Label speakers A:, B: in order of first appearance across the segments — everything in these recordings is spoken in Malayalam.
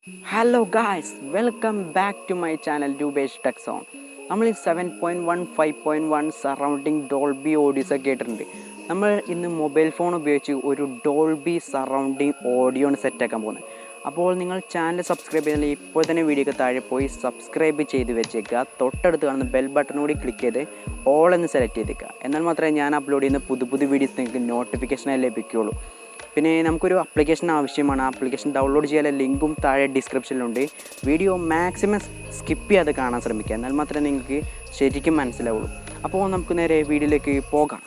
A: Hello guys, welcome back to my channel ROOPESH Tech Zone. നമ്മൾ 7.1 5.1 സറൗണ്ടിങ് ഡോൾബി ഓഡിയോസ് ഒക്കെ കേട്ടിട്ടുണ്ട്. നമ്മൾ ഇന്ന് മൊബൈൽ ഫോൺ ഉപയോഗിച്ച് ഒരു ഡോൾബി സറൗണ്ടിങ് ഓഡിയോ സെറ്റാക്കാൻ പോകുന്നത്. അപ്പോൾ നിങ്ങൾ ചാനൽ സബ്സ്ക്രൈബ് ചെയ്താൽ ഇപ്പോൾ തന്നെ വീഡിയോക്ക് താഴെ പോയി സബ്സ്ക്രൈബ് ചെയ്ത് വെച്ചേക്കുക. തൊട്ടടുത്ത് കാണുന്ന ബെൽ ബട്ടൺ കൂടി ക്ലിക്ക് ചെയ്ത് ഓൾ എന്ന് സെലക്ട് ചെയ്തേക്കുക. എന്നാൽ മാത്രമേ ഞാൻ അപ്ലോഡ് ചെയ്യുന്ന പുതിയ വീഡിയോസ് നിങ്ങൾക്ക് നോട്ടിഫിക്കേഷനായി ലഭിക്കുകയുള്ളൂ. പിന്നെ നമുക്കൊരു ആപ്ലിക്കേഷൻ ആവശ്യമാണ്. ആപ്ലിക്കേഷൻ ഡൗൺലോഡ് ചെയ്യാനുള്ള ലിങ്കും താഴെ ഡിസ്ക്രിപ്ഷനിലുണ്ട്. വീഡിയോ മാക്സിമം സ്കിപ്പ് ചെയ്യാതെ കാണാൻ ശ്രമിക്കുക, എന്നാൽ മാത്രമേ നിങ്ങൾക്ക് ശരിക്കും മനസ്സിലാവുള്ളൂ. അപ്പോൾ നമുക്ക് നേരെ വീഡിയോയിലേക്ക് പോകാം.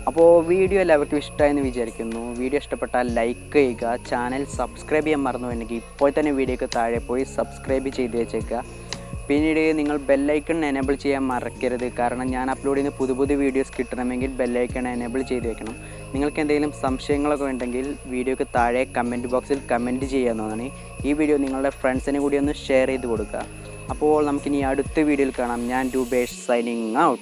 A: അപ്പോൾ വീഡിയോ എല്ലാവർക്കും ഇഷ്ടമായെന്ന് വിചാരിക്കുന്നു. വീഡിയോ ഇഷ്ടപ്പെട്ടാൽ ലൈക്ക് ചെയ്യുക. ചാനൽ സബ്സ്ക്രൈബ് ചെയ്യാൻ മറന്നുവെങ്കിൽ ഇപ്പോൾ തന്നെ വീഡിയോക്ക് താഴെ പോയി സബ്സ്ക്രൈബ് ചെയ്ത് വെച്ചേക്കുക. പിന്നീട് നിങ്ങൾ ബെല്ലൈക്കൺ എനേബിൾ ചെയ്യാൻ മറക്കരുത്, കാരണം ഞാൻ അപ്ലോഡ് ചെയ്യുന്ന പുതിയ വീഡിയോസ് കിട്ടണമെങ്കിൽ ബെല്ലൈക്കൺ എനേബിൾ ചെയ്ത് വെക്കണം. നിങ്ങൾക്ക് എന്തെങ്കിലും സംശയങ്ങളൊക്കെ ഉണ്ടെങ്കിൽ വീഡിയോക്ക് താഴെ കമൻറ്റ് ബോക്സിൽ കമൻറ്റ് ചെയ്യാവുന്നതാണ്. ഈ വീഡിയോ നിങ്ങളുടെ ഫ്രണ്ട്സിന് കൂടി ഒന്ന് ഷെയർ ചെയ്ത് കൊടുക്കുക. അപ്പോൾ നമുക്കിനി അടുത്ത വീഡിയോയിൽ കാണാം. ഞാൻ ROOPESH സൈനിങ് ഔട്ട്.